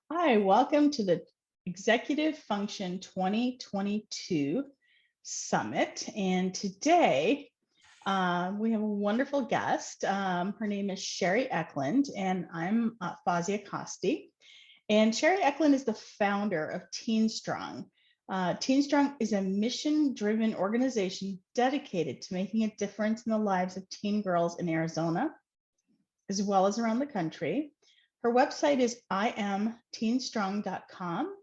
Hi, welcome to the Executive Function 2022 Summit. And today we have a wonderful guest. Her name is Sherry Eckland, and I'm Fazia Costi. And Sherry Eckland is the founder of Teen Strong. Teen Strong is a mission-driven organization dedicated to making a difference in the lives of teen girls in Arizona, as well as around the country. Her website is imteenstrong.com.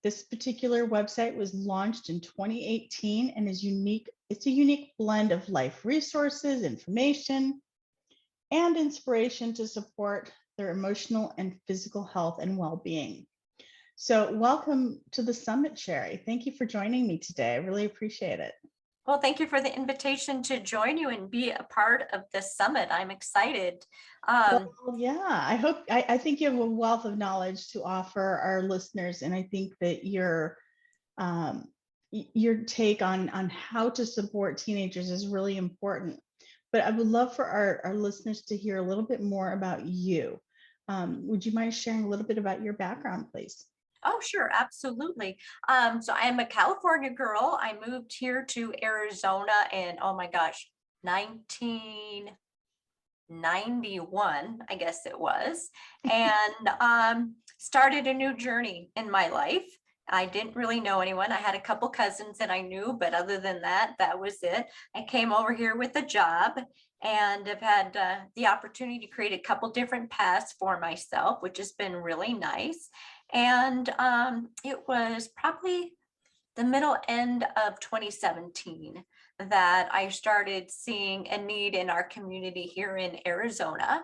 This particular website was launched in 2018 and is unique. It's a unique blend of life resources, information, and inspiration to support their emotional and physical health and well-being. So welcome to the summit, Sherry. Thank you for joining me today. I really appreciate it. Well, thank you for the invitation to join you and be a part of this summit. I'm excited. Well, yeah, I think you have a wealth of knowledge to offer our listeners, and I think that your take on how to support teenagers is really important. But I would love for our listeners to hear a little bit more about you. Would you mind sharing a little bit about your background, please? Oh, sure, absolutely. So I am a California girl. I moved here to Arizona in, oh my gosh, 1991, I guess it was, and started a new journey in my life. I didn't really know anyone. I had a couple cousins that I knew, but other than that, that was it. I came over here with a job and have had the opportunity to create a couple different paths for myself, which has been really nice. And it was probably the middle end of 2017 that I started seeing a need in our community here in Arizona,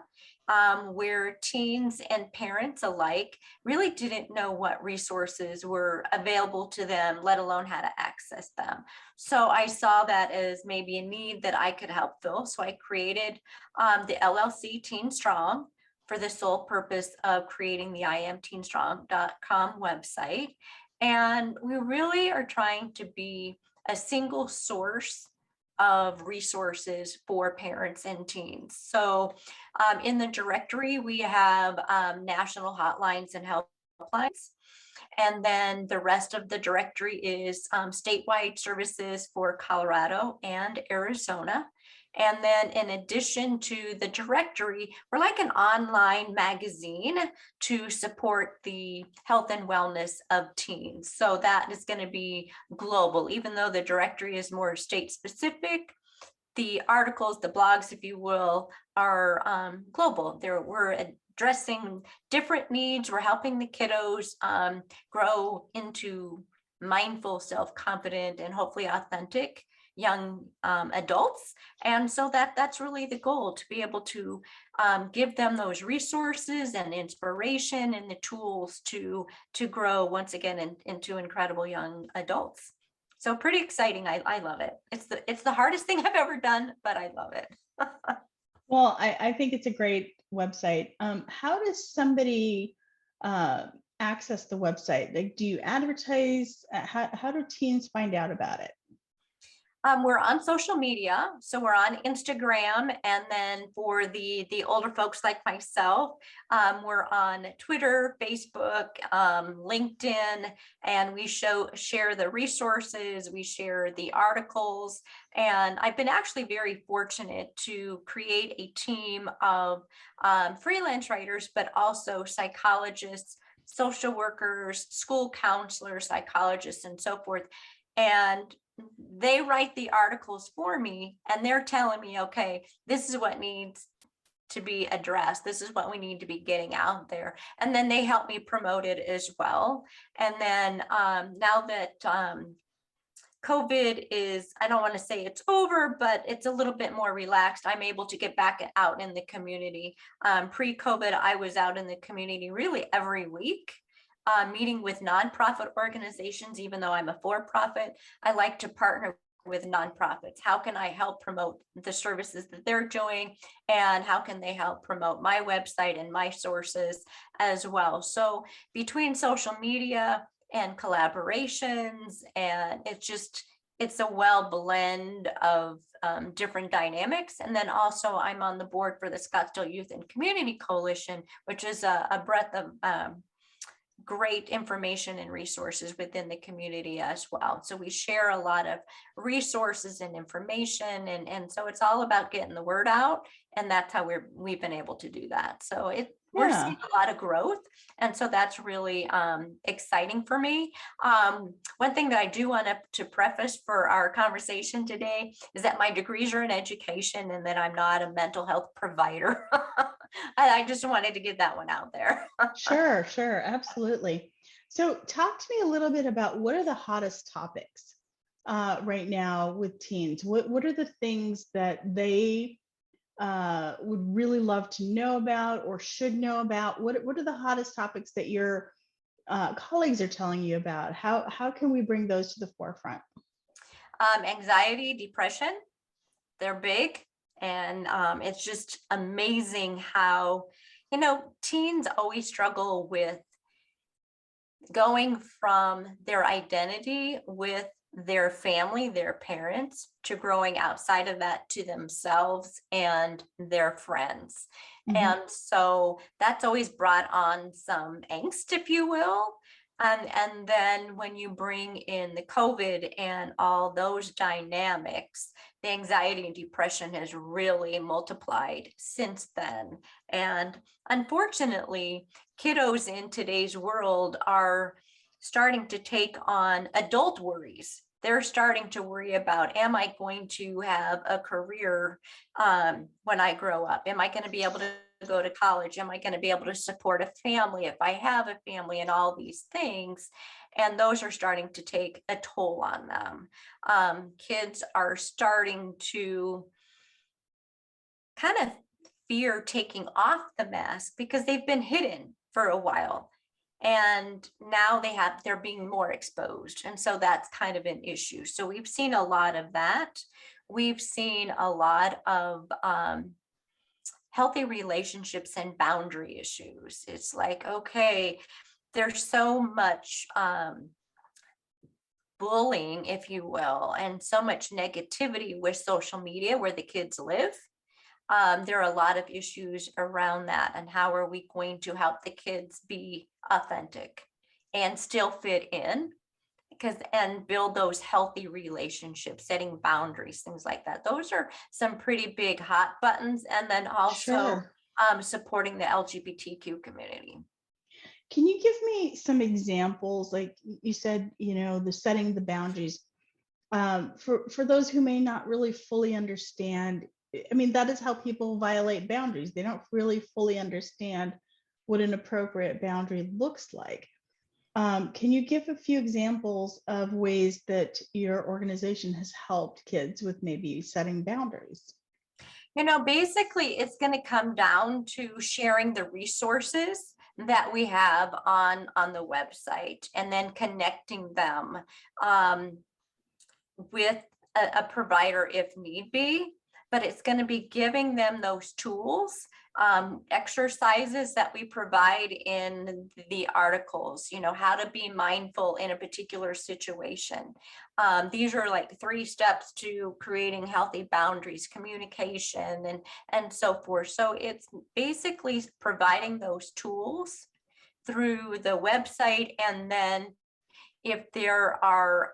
where teens and parents alike really didn't know what resources were available to them, let alone how to access them. So I saw that as maybe a need that I could help fill. So I created the LLC Teen Strong for the sole purpose of creating the imteenstrong.com website. And we really are trying to be a single source of resources for parents and teens. So in the directory, we have national hotlines and helplines. And then the rest of the directory is statewide services for Colorado and Arizona. And then in addition to the directory, we're like an online magazine to support the health and wellness of teens. So that is going to be global, even though the directory is more state specific. The articles, the blogs, if you will, are global. We're addressing different needs. We're helping the kiddos grow into mindful, self-confident, and hopefully authentic young adults. And so that's really the goal, to be able to give them those resources and inspiration and the tools to grow once again into incredible young adults. So pretty exciting. I love it. It's the hardest thing I've ever done, but I love it. Well, I think it's a great website. How does somebody access the website? Like, do you advertise? How do teens find out about it? We're on social media, so we're on Instagram, and then for the older folks like myself, we're on Twitter, Facebook, LinkedIn, and we share the resources, we share the articles, and I've been actually very fortunate to create a team of freelance writers, but also psychologists, social workers, school counselors, psychologists, and so forth. And they write the articles for me, and they're telling me, okay, this is what needs to be addressed. This is what we need to be getting out there. And then they help me promote it as well. And then now that COVID is, I don't want to say it's over, but it's a little bit more relaxed, I'm able to get back out in the community. Pre-COVID, I was out in the community really every week. Meeting with nonprofit organizations. Even though I'm a for-profit, I like to partner with nonprofits. How can I help promote the services that they're doing, and how can they help promote my website and my sources as well? So between social media and collaborations, and it's a well blend of different dynamics. And then also I'm on the board for the Scottsdale Youth and Community Coalition, which is a breadth of great information and resources within the community as well. So we share a lot of resources and information, and so it's all about getting the word out, and that's how we've been able to do that. So we're seeing Yeah. a lot of growth, and so that's really exciting for me. One thing that I do want to preface for our conversation today is that my degrees are in education and that I'm not a mental health provider. I just wanted to get that one out there. Sure, sure, absolutely. So talk to me a little bit about what are the hottest topics right now with teens? What are the things that they would really love to know about or should know about? What are the hottest topics that your colleagues are telling you about? How can we bring those to the forefront? Anxiety, depression, they're big. And it's just amazing how, teens always struggle with going from their identity with their family, their parents, to growing outside of that to themselves and their friends. Mhm. And so that's always brought on some angst, if you will. And then when you bring in the COVID and all those dynamics, the anxiety and depression has really multiplied since then. And unfortunately, kiddos in today's world are starting to take on adult worries. They're starting to worry about, am I going to have a career when I grow up? Am I going to be able to go to college? Am I going to be able to support a family if I have a family, and all these things? And those are starting to take a toll on them. Kids are starting to kind of fear taking off the mask because they've been hidden for a while, and now they're being more exposed, and so that's kind of an issue. So we've seen a lot of that. We've seen a lot of healthy relationships and boundary issues. It's like, okay, there's so much bullying, if you will, and so much negativity with social media where the kids live. There are a lot of issues around that, and how are we going to help the kids be authentic and still fit in, and build those healthy relationships, setting boundaries, things like that. Those are some pretty big hot buttons. And then also Sure. supporting the LGBTQ community. Can you give me some examples? Like you said, the setting the boundaries. For those who may not really fully understand, I mean, that is how people violate boundaries. They don't really fully understand what an appropriate boundary looks like. Can you give a few examples of ways that your organization has helped kids with maybe setting boundaries? Basically, it's going to come down to sharing the resources that we have on the website, and then connecting them with a provider if need be. But it's going to be giving them those tools, exercises that we provide in the articles, how to be mindful in a particular situation. These are like 3 steps to creating healthy boundaries, communication, and so forth. So it's basically providing those tools through the website, and then if there are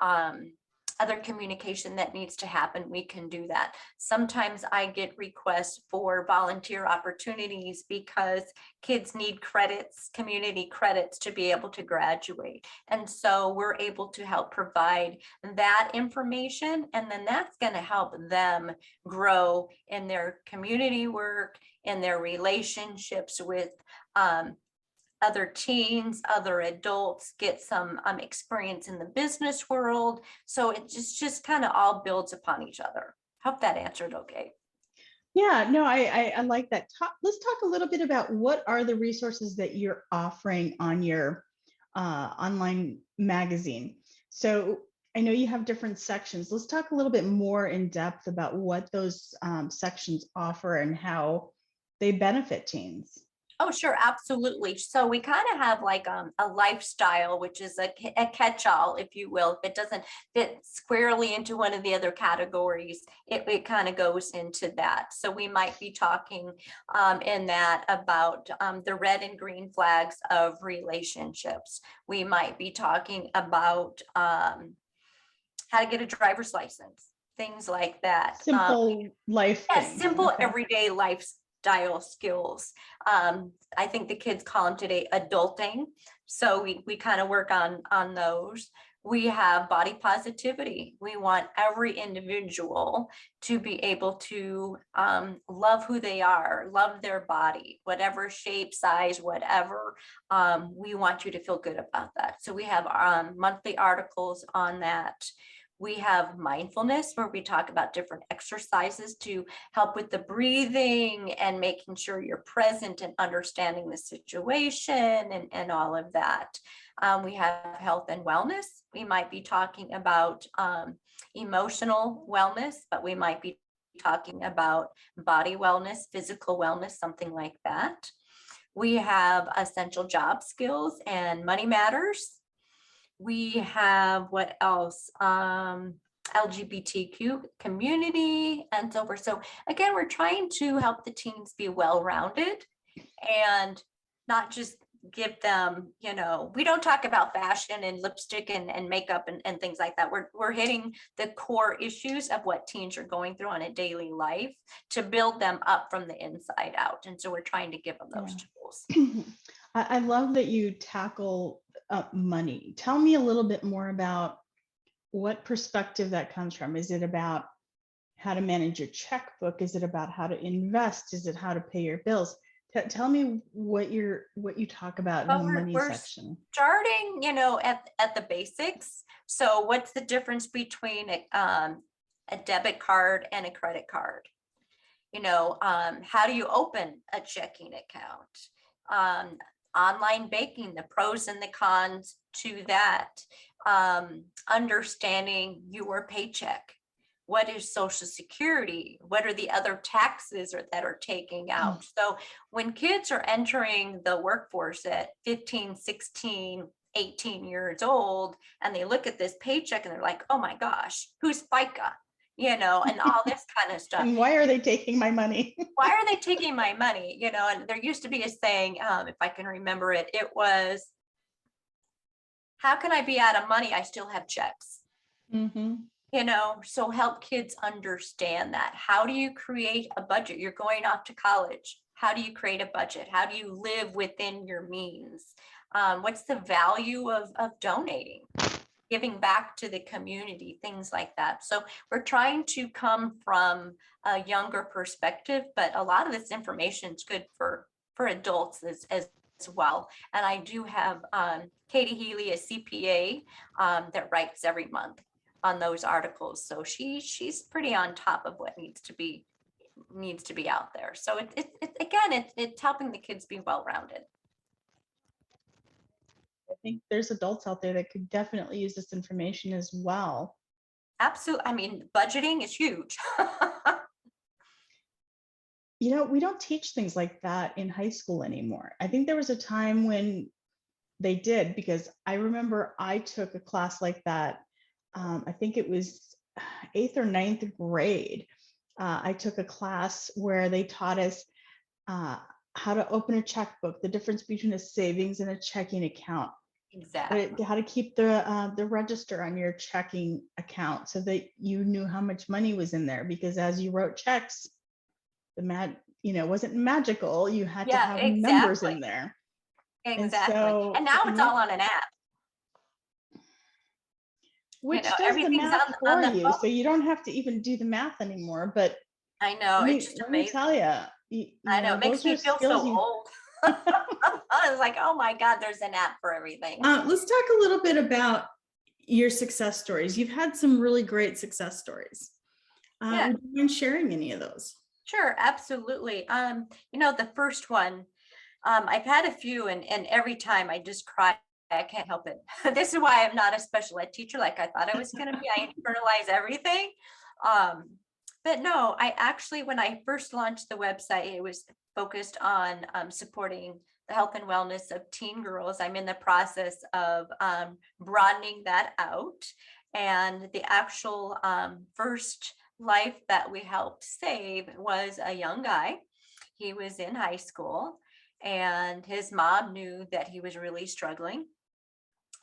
other communication that needs to happen, we can do that. Sometimes I get requests for volunteer opportunities because kids need credits, community credits, to be able to graduate. And so we're able to help provide that information, and then that's going to help them grow in their community work, in their relationships with other teens, other adults, get some let's in the business world. So it just kind of all builds upon each other. Hope that answered okay. Yeah, no, I like that. Let's talk a little bit about what are the resources that you're offering on your online magazine. So I know you have different sections. Let's talk a little bit more in depth about what those sections offer and how they benefit teens. Oh, sure, absolutely. So we kind of have like a lifestyle, which is a catch-all, if you will. If it doesn't fit squarely into one of the other categories, it kind of goes into that. So we might be talking in that about the red and green flags of relationships. We might be talking about how to get a driver's license, things like that. Simple life Yeah, things. simple Okay. everyday lifestyle skills. I think the kids call them today adulting. So we kind of work on those. We have body positivity. We want every individual to be able to love who they are, love their body, whatever shape, size, whatever. We want you to feel good about that. So we have monthly articles on that. We have mindfulness, where we talk about different exercises to help with the breathing and making sure you're present and understanding the situation and all of that. We have health and wellness. We might be talking about emotional wellness, but we might be talking about body wellness, physical wellness, something like that. We have essential job skills and money matters. We have what else? LGBTQ community and so forth. So again, we're trying to help the teens be well-rounded and not just give them, we don't talk about fashion and lipstick and makeup and things like that. We're hitting the core issues of what teens are going through on a daily life to build them up from the inside out. And so we're trying to give them those tools. I love that you tackle money. Tell me a little bit more about what perspective that comes from. Is it about how to manage your checkbook? Is it about how to invest? Is it how to pay your bills? Tell me what you talk about in the money section. Starting, at the basics. So what's the difference between a debit card and a credit card? How do you open a checking account? Online banking, the pros and the cons to that. Understanding your paycheck. What is Social Security? What are the other taxes that are taking out? So when kids are entering the workforce at 15, 16, 18 years old, and they look at this paycheck and they're like, oh my gosh, who's FICA? And all this kind of stuff. And why are they taking my money? Why are they taking my money? And there used to be a saying, if I can remember it, it was, how can I be out of money? I still have checks. Mm-hmm. So help kids understand that. How do you create a budget? You're going off to college. How do you create a budget? How do you live within your means? What's the value of donating, giving back to the community, things like that. So we're trying to come from a younger perspective, but a lot of this information is good for adults as well. And I do have Katie Healy, a CPA, that writes every month on those articles. So she's pretty on top of what needs to be out there. So it's helping the kids be well-rounded. I think there's adults out there that could definitely use this information as well. Absolutely. I mean, budgeting is huge. We don't teach things like that in high school anymore. I think there was a time when they did, because I remember I took a class like that. I think it was 8th or 9th grade. I took a class where they taught us how to open a checkbook, the difference between a savings and a checking account. Exactly. How to keep the register on your checking account so that you knew how much money was in there, because as you wrote checks, wasn't magical. You had to have numbers in there. Exactly. And now it's all on an app. Which does the math for you, so you don't have to even do the math anymore. But I know, it's just amazing. Let me tell you, I know, it makes me feel so old. I was like, oh my God, there's an app for everything. Let's talk a little bit about your success stories. You've had some really great success stories. Yeah. Would you mind sharing any of those? Sure, absolutely. The first one, I've had a few, and every time I just cry. I can't help it. This is why I'm not a special ed teacher like I thought I was going to be. I internalize everything. But no, I actually, when I first launched the website, it was focused on supporting the health and wellness of teen girls. I'm in the process of broadening that out. And the actual first life that we helped save was a young guy. He was in high school, and his mom knew that he was really struggling.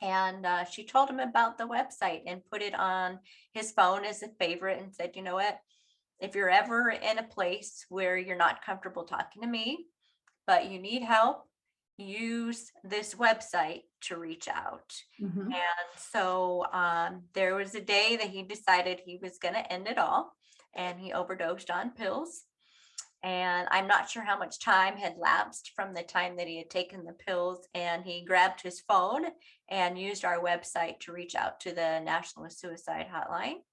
And she told him about the website and put it on his phone as a favorite and said, you know what, if you're ever in a place where you're not comfortable talking to me, but you need help, use this website to reach out. Mhm. And so there was a day that he decided he was going to end it all, and he overdosed on pills. And I'm not sure how much time had lapsed from the time that he had taken the pills, and he grabbed his phone and used our website to reach out to the National Suicide Hotline.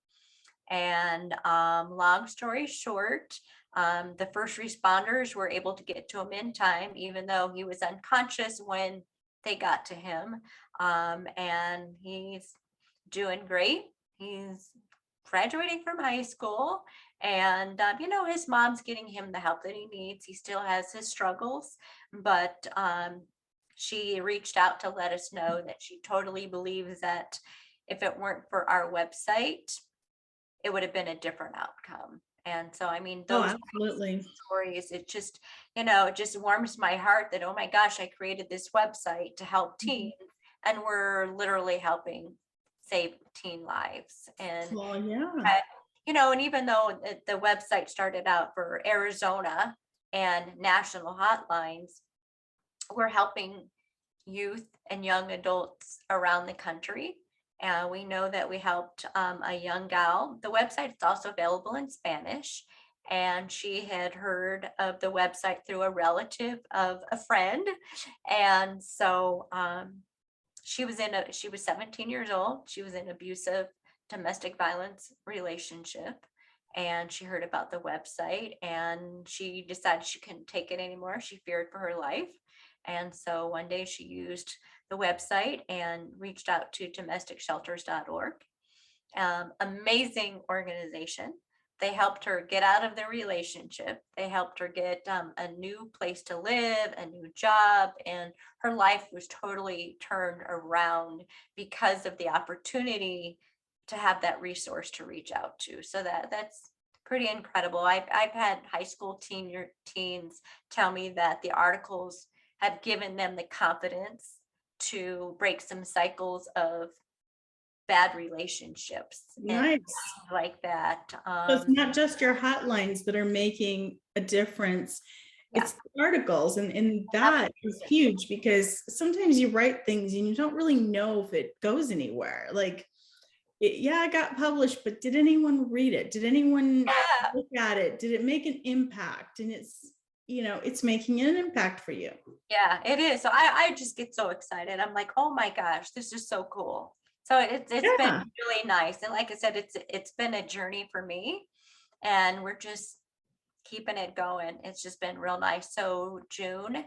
And long story short, the first responders were able to get to him in time, even though he was unconscious when they got to him. And he's doing great. He's graduating from high school, and his mom's getting him the help that he needs. He still has his struggles, but she reached out to let us know that she totally believes that if it weren't for our website, it would have been a different outcome. And so, I mean, Oh, those absolutely. stories, it just, it just warms my heart that, oh my gosh, I created this website to help teens, and we're literally helping save teen lives. And Well, yeah. and even though the website started out for Arizona and national hotlines, we're helping youth and young adults around the country. We know that we helped a young gal. The website is also available in Spanish, and she had heard of the website through a relative of a friend. And so she was 17 years old. She was in an abusive domestic violence relationship, and she heard about the website, and she decided she couldn't take it anymore. She feared for her life. And so one day she used the website and reached out to domesticshelters.org. Amazing organization. They helped her get out of the relationship. They helped her get a new place to live, a new job, and her life was totally turned around because of the opportunity to have that resource to reach out to. So that's pretty incredible. I've had high school teens tell me that the articles have given them the confidence to break some cycles of bad relationships and Nice. like that. So it's not just your hotlines that are making a difference. Yeah. It's the articles, and that is huge, because sometimes you write things and you don't really know if it goes anywhere. Like, yeah, it got published, but did anyone read it? Did anyone look at it? Did it make an impact? And it's making an impact for you. Yeah, it is. So I just get so excited. I'm like, oh my gosh, this is so cool. So it's been really nice. And like I said, it's been a journey for me, and we're just keeping it going. It's just been real nice. So June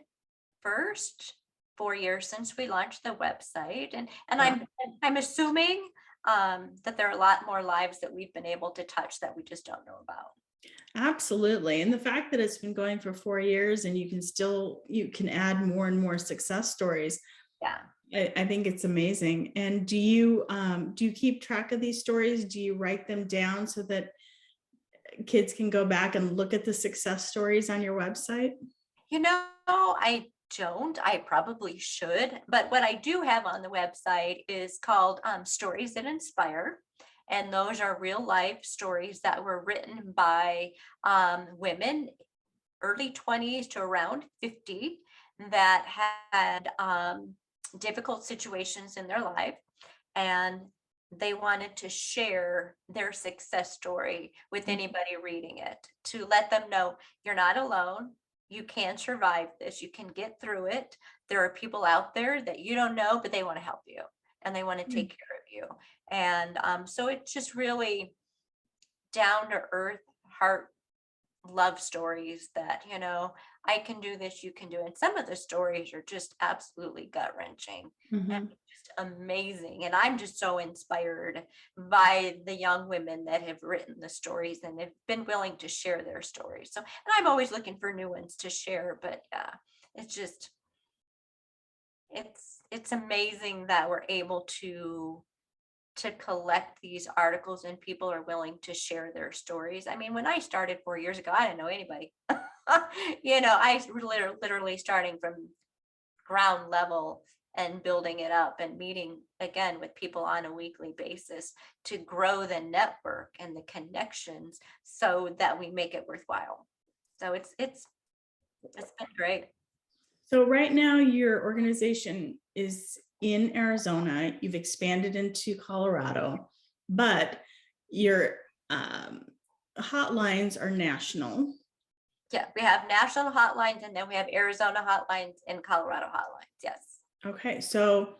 1st, 4 years since we launched the website, and I'm assuming that there are a lot more lives that we've been able to touch that we just don't know about. Absolutely. And the fact that it's been going for 4 years and you can add more and more success stories. Yeah. I think it's amazing. And do you keep track of these stories? Do you write them down so that kids can go back and look at the success stories on your website? I don't. I probably should. But what I do have on the website is called Stories That Inspire. And those are real life stories that were written by women, early 20s to around 50, that had difficult situations in their life. And they wanted to share their success story with anybody reading it, to let them know you're not alone. You can survive this. You can get through it. There are people out there that you don't know, but they want to help you and they want to take care of you. And so it's just really down to earth, love stories that, I can do this, you can do it. And some of the stories are just absolutely gut wrenching and Mhm. just amazing. And I'm just so inspired by the young women that have written the stories and have been willing to share their stories. So, and I'm always looking for new ones to share, but yeah, it's just, it's amazing that we're able to collect these articles and people are willing to share their stories. I mean, when I started 4 years ago, I didn't know anybody. I literally starting from ground level and building it up and meeting again with people on a weekly basis to grow the network and the connections so that we make it worthwhile. So it's been great. So right now your organization is in Arizona. You've expanded into Colorado, but your hotlines are national. Yeah, we have national hotlines and then we have Arizona hotlines and Colorado hotlines. Yes. Okay, so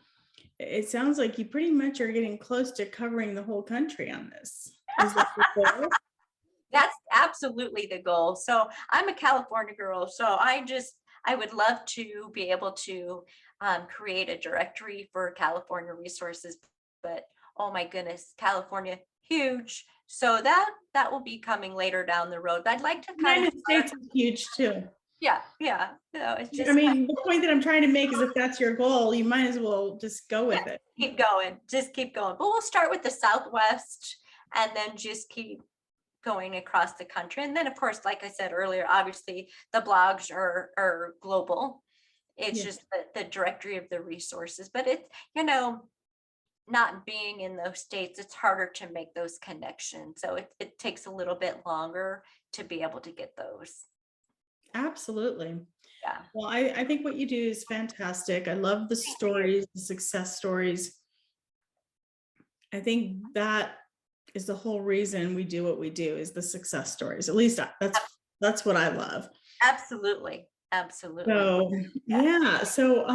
it sounds like you pretty much are getting close to covering the whole country on this. Is that the goal? That's absolutely the goal. So I'm a California girl. So I would love to be able to create a directory for California resources, but oh my goodness, California, huge. So that will be coming later down the road. But I'd like to kind United of States is huge too. yeah. No, it's just I mean, the point that I'm trying to make is if that's your goal, you might as well just go with it. keep going, just keep going. But we'll start with the Southwest and then just keep going across the country. And then of course, like I said earlier, obviously the blogs are global. It's Yeah. just the directory of the resources, but it's, not being in those states, it's harder to make those connections. So it takes a little bit longer to be able to get those. Absolutely. Yeah. Well, I think what you do is fantastic. I love the stories, the success stories. I think that is the whole reason we do what we do is the success stories. At least that's what I love. Absolutely. So yeah. So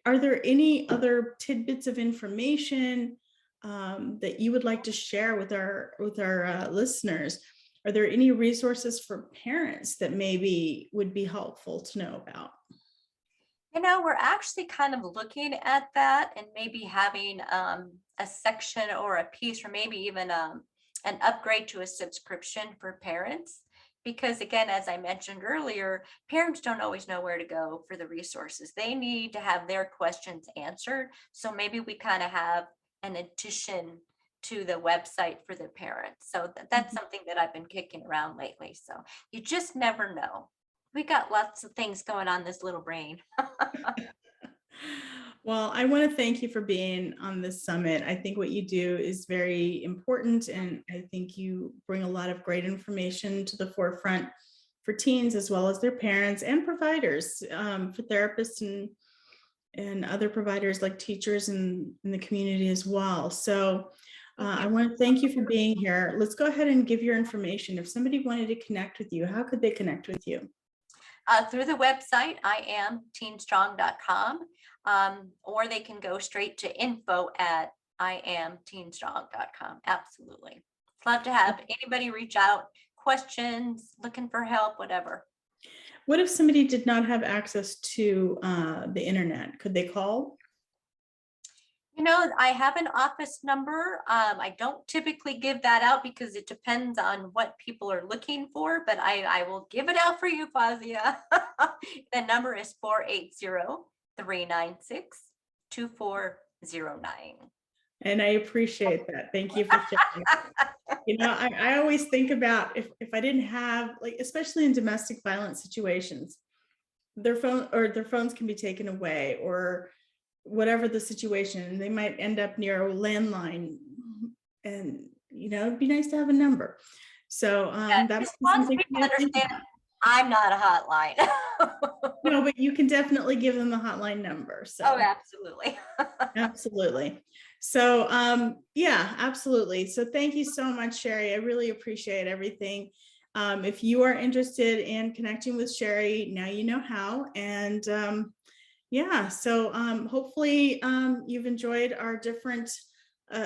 are there any other tidbits of information that you would like to share with our listeners? Are there any resources for parents that maybe would be helpful to know about? We're actually kind of looking at that and maybe having a section or a piece or maybe even an upgrade to a subscription for parents. Because again, as I mentioned earlier, parents don't always know where to go for the resources. They need to have their questions answered. So maybe we kind of have an addition to the website for the parents. So that's something that I've been kicking around lately. So you just never know. We got lots of things going on this little brain. Well, I want to thank you for being on this summit. I think what you do is very important, and I think you bring a lot of great information to the forefront for teens as well as their parents and providers, for therapists and other providers like teachers in the community as well. So I want to thank you for being here. Let's go ahead and give your information. If somebody wanted to connect with you, how could they connect with you? Through the website, iamteenstrong.com, or they can go straight to info@iamteenstrong.com. Absolutely. Love to have anybody reach out, questions, looking for help, whatever. What if somebody did not have access to the internet? Could they call? I have an office number. I don't typically give that out because it depends on what people are looking for, but I will give it out for you, Fazia. The number is 480-396-2409. And I appreciate that. Thank you for sharing. I always think about if I didn't have, like, especially in domestic violence situations, their phones can be taken away or whatever the situation, they might end up near a landline, and it'd be nice to have a number. So that's something people understand I'm not a hotline. no, but you can definitely give them the hotline number. So oh, absolutely. absolutely. So yeah, absolutely. So thank you so much, Sherry. I really appreciate everything. If you are interested in connecting with Sherry, now you know how. And yeah, so hopefully you've enjoyed our different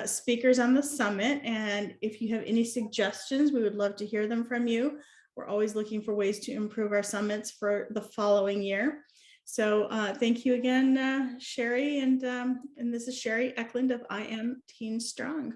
speakers on the summit. And if you have any suggestions, we would love to hear them from you. We're always looking for ways to improve our summits for the following year. So thank you again, Sherry. And this is Sherry Eckland of I Am Teen Strong.